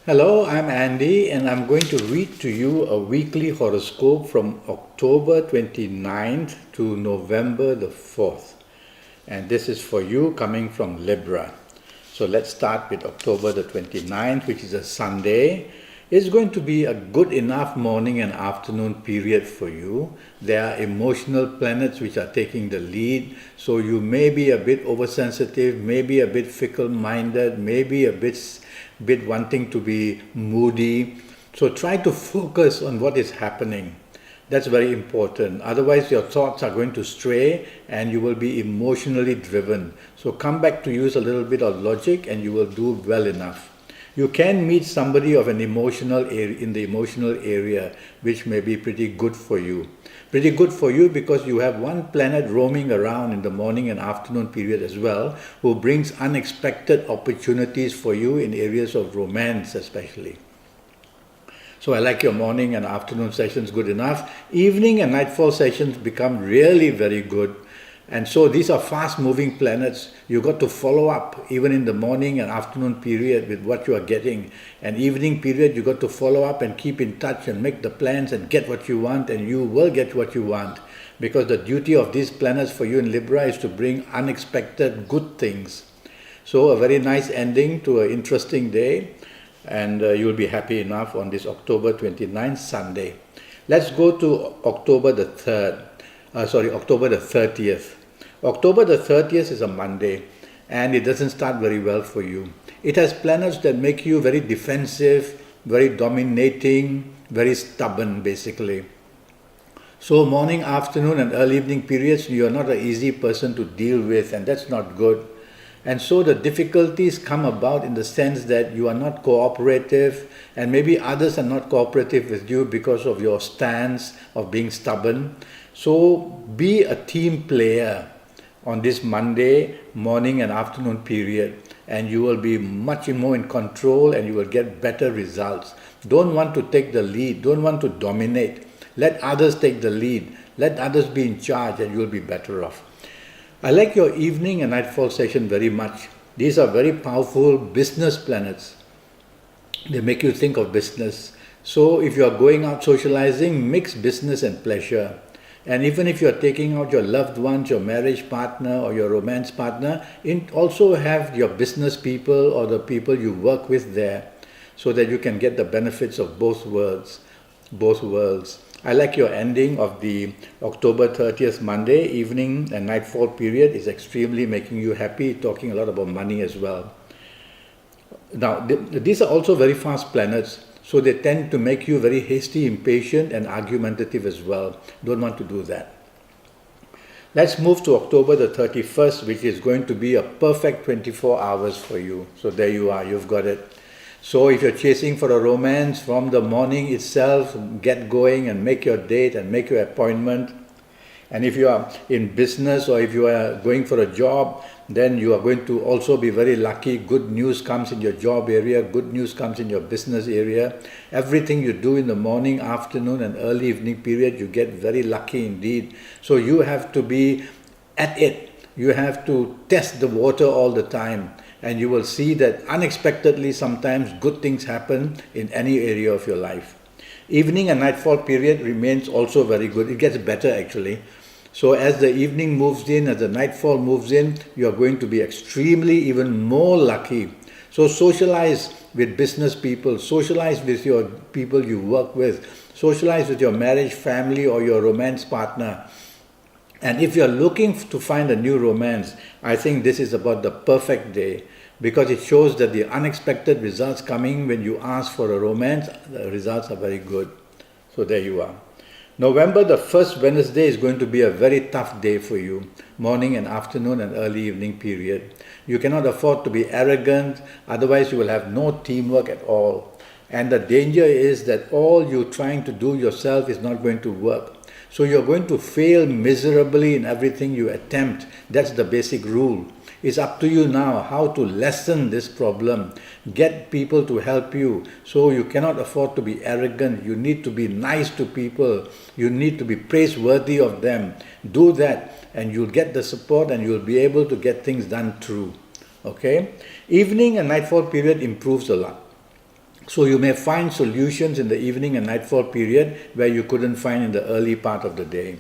Hello, I'm Andy, and I'm going to read to you a weekly horoscope from October 29th to November the 4th. And this is for you coming from Libra. So let's start with October the 29th, which is a Sunday. It's going to be a good enough morning and afternoon period for you. There are emotional planets which are taking the lead, so you may be a bit oversensitive, maybe a bit fickle-minded, maybe a bit wanting to be moody. So try to focus on what is happening. That's very important. Otherwise, your thoughts are going to stray and you will be emotionally driven. So come back to use a little bit of logic and you will do well enough. You can meet somebody of an emotional area, in the emotional area, which may be pretty good for you. Pretty good for you because you have one planet roaming around in the morning and afternoon period as well, who brings unexpected opportunities for you in areas of romance especially. So I like your morning and afternoon sessions good enough. Evening and nightfall sessions become really very good. And so these are fast moving planets. You got to follow up even in the morning and afternoon period with what you are getting. And evening period you got to follow up and keep in touch and make the plans and get what you want, and you will get what you want. Because the duty of these planets for you in Libra is to bring unexpected good things. So a very nice ending to an interesting day, and you'll be happy enough on this October 29th Sunday. Let's go to October the 3rd. October the 30th. October the 30th is a Monday, and it doesn't start very well for you. It has planets that make you very defensive, very dominating, very stubborn basically. So morning, afternoon and early evening periods, you are not an easy person to deal with, and that's not good. And so the difficulties come about in the sense that you are not cooperative, and maybe others are not cooperative with you because of your stance of being stubborn. So be a team player on this Monday morning and afternoon period, and you will be much more in control and you will get better results. Don't want to take the lead, don't want to dominate. Let others take the lead, let others be in charge, and you will be better off. I like your evening and nightfall session very much. These are very powerful business planets. They make you think of business. So if you are going out socializing, mix business and pleasure. And even if you are taking out your loved ones, your marriage partner or your romance partner, also have your business people or the people you work with there, so that you can get the benefits of both worlds. I like your ending of the October 30th Monday evening and nightfall period is extremely making you happy, talking a lot about money as well. Now, these are also very fast planets, so they tend to make you very hasty, impatient and argumentative as well. Don't want to do that. Let's move to October the 31st, which is going to be a perfect 24 hours for you. So there you are, you've got it. So if you're chasing for a romance from the morning itself, get going and make your date and make your appointment. And if you are in business or if you are going for a job, then you are going to also be very lucky. Good news comes in your job area, good news comes in your business area. Everything you do in the morning, afternoon and early evening period, you get very lucky indeed. So you have to be at it. You have to test the water all the time. And you will see that unexpectedly sometimes good things happen in any area of your life. Evening and nightfall period remains also very good. It gets better actually. So as the evening moves in, as the nightfall moves in, you are going to be extremely even more lucky. So socialize with business people, socialize with your people you work with, socialize with your marriage, family or your romance partner. And if you're looking to find a new romance, I think this is about the perfect day, because it shows that the unexpected results coming when you ask for a romance, the results are very good. So there you are. November the first Wednesday is going to be a very tough day for you, morning and afternoon and early evening period. You cannot afford to be arrogant, otherwise you will have no teamwork at all. And the danger is that all you're trying to do yourself is not going to work. So you're going to fail miserably in everything you attempt. That's the basic rule. It's up to you now how to lessen this problem. Get people to help you. So you cannot afford to be arrogant. You need to be nice to people. You need to be praiseworthy of them. Do that and you'll get the support and you'll be able to get things done through. Okay? Evening and nightfall period improves a lot. So you may find solutions in the evening and nightfall period where you couldn't find in the early part of the day.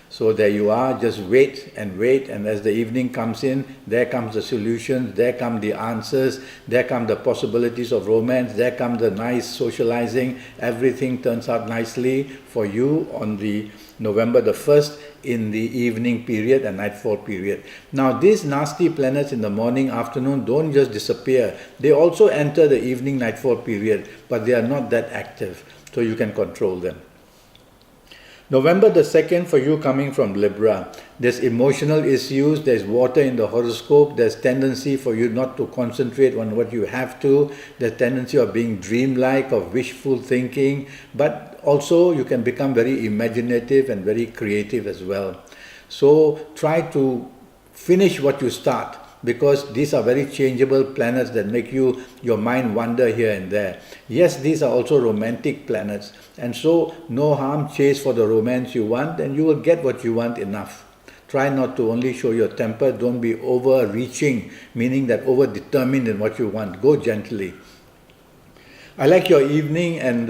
So there you are, just wait, and as the evening comes in, there comes the solutions, there come the answers, there come the possibilities of romance, there come the nice socializing. Everything turns out nicely for you on the November the 1st in the evening period and nightfall period. Now these nasty planets in the morning, afternoon don't just disappear. They also enter the evening nightfall period, but they are not that active, so you can control them. November the 2nd for you coming from Libra. There's emotional issues, there's water in the horoscope, there's tendency for you not to concentrate on what you have to, there's tendency of being dreamlike, of wishful thinking, but also you can become very imaginative and very creative as well. So try to finish what you start, because these are very changeable planets that make your mind wander here and there. Yes, these are also romantic planets, and so no harm, chase for the romance you want and you will get what you want enough. Try not to only show your temper, don't be overreaching, meaning that over-determined in what you want. Go gently. I like your evening and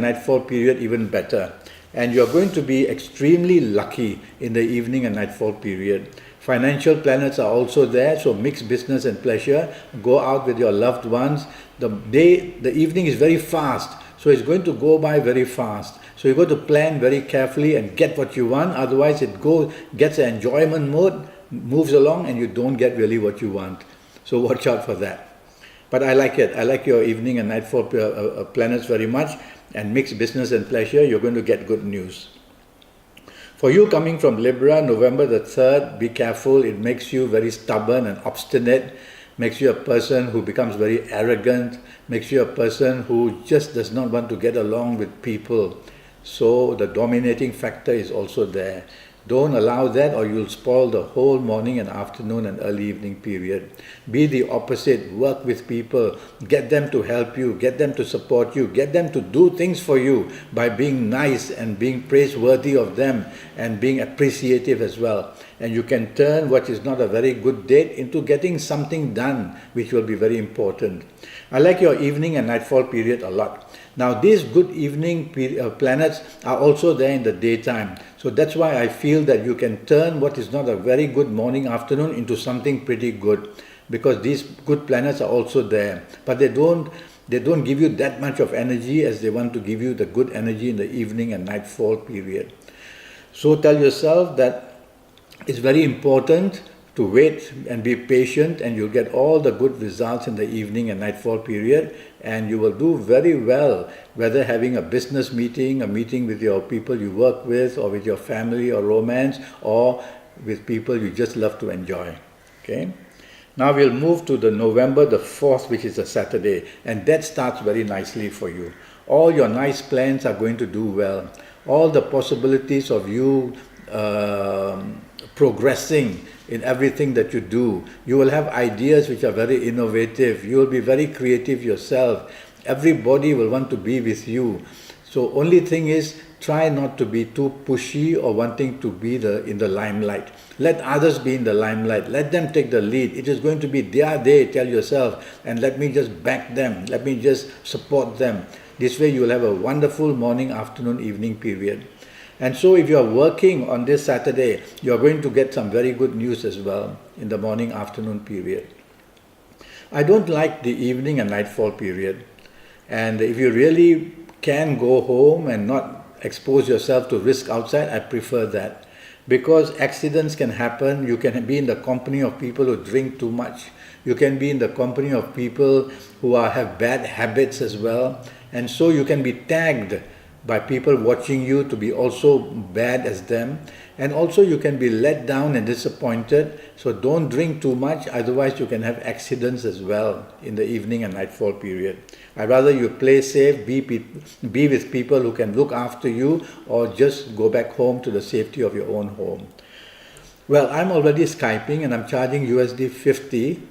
nightfall period even better. And you're going to be extremely lucky in the evening and nightfall period. Financial planets are also there, so mix business and pleasure. Go out with your loved ones. The evening is very fast, so it's going to go by very fast. So you've got to plan very carefully and get what you want, otherwise it gets an enjoyment mode, moves along, and you don't get really what you want. So watch out for that. But I like it. I like your evening and nightfall planets very much, and mix business and pleasure, you're going to get good news. For you coming from Libra, November the 3rd, be careful. It makes you very stubborn and obstinate, makes you a person who becomes very arrogant, makes you a person who just does not want to get along with people. So the dominating factor is also there. Don't allow that, or you'll spoil the whole morning and afternoon and early evening period. Be the opposite. Work with people. Get them to help you. Get them to support you. Get them to do things for you by being nice and being praiseworthy of them and being appreciative as well. And you can turn what is not a very good date into getting something done, which will be very important. I like your evening and nightfall period a lot. Now these good evening planets are also there in the daytime. So that's why I feel that you can turn what is not a very good morning, afternoon into something pretty good, because these good planets are also there. But they don't give you that much of energy as they want to give you the good energy in the evening and nightfall period. So tell yourself that it's very important to wait and be patient, and you'll get all the good results in the evening and nightfall period, and you will do very well, whether having a business meeting, a meeting with your people you work with, or with your family or romance, or with people you just love to enjoy. Okay? Now we'll move to the November the 4th, which is a Saturday, and that starts very nicely for you. All your nice plans are going to do well. All the possibilities of you progressing in everything that you do. You will have ideas which are very innovative. You will be very creative yourself. Everybody will want to be with you. So only thing is, try not to be too pushy or wanting to be in the limelight. Let others be in the limelight. Let them take the lead. It is going to be their day, tell yourself, and let me just back them. Let me just support them. This way you will have a wonderful morning, afternoon, evening period. And so if you are working on this Saturday, you are going to get some very good news as well in the morning, afternoon period. I don't like the evening and nightfall period. And if you really can go home and not expose yourself to risk outside, I prefer that. Because accidents can happen. You can be in the company of people who drink too much. You can be in the company of people who have bad habits as well. And so you can be tagged by people watching you to be also bad as them. And also you can be let down and disappointed. So don't drink too much, otherwise you can have accidents as well in the evening and nightfall period. I'd rather you play safe, be with people who can look after you, or just go back home to the safety of your own home. Well, I'm already Skyping and I'm charging USD 50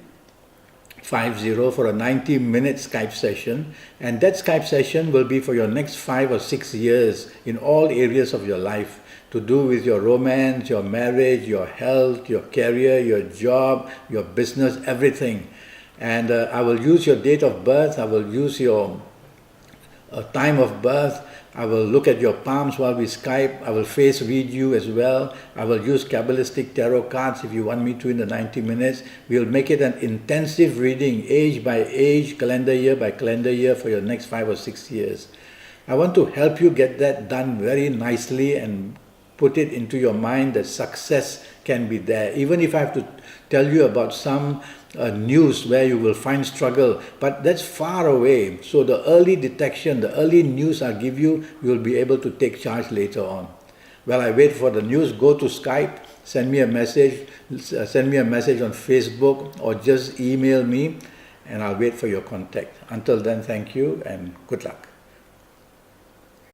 for a 90-minute Skype session, and that Skype session will be for your next 5 or 6 years in all areas of your life, to do with your romance, your marriage, your health, your career, your job, your business, everything. And I will use your date of birth, I will use your time of birth, I will look at your palms while we Skype, I will face read you as well, I will use Kabbalistic tarot cards if you want me to in the 90 minutes. We will make it an intensive reading, age by age, calendar year by calendar year for your next 5 or 6 years. I want to help you get that done very nicely and put it into your mind that success can be there. Even if I have to tell you about some news where you will find struggle, but that's far away. So the early detection, the early news I give you, you will be able to take charge later on. While I wait for the news, go to Skype, send me a message on Facebook, or just email me, and I'll wait for your contact. Until then, thank you and good luck.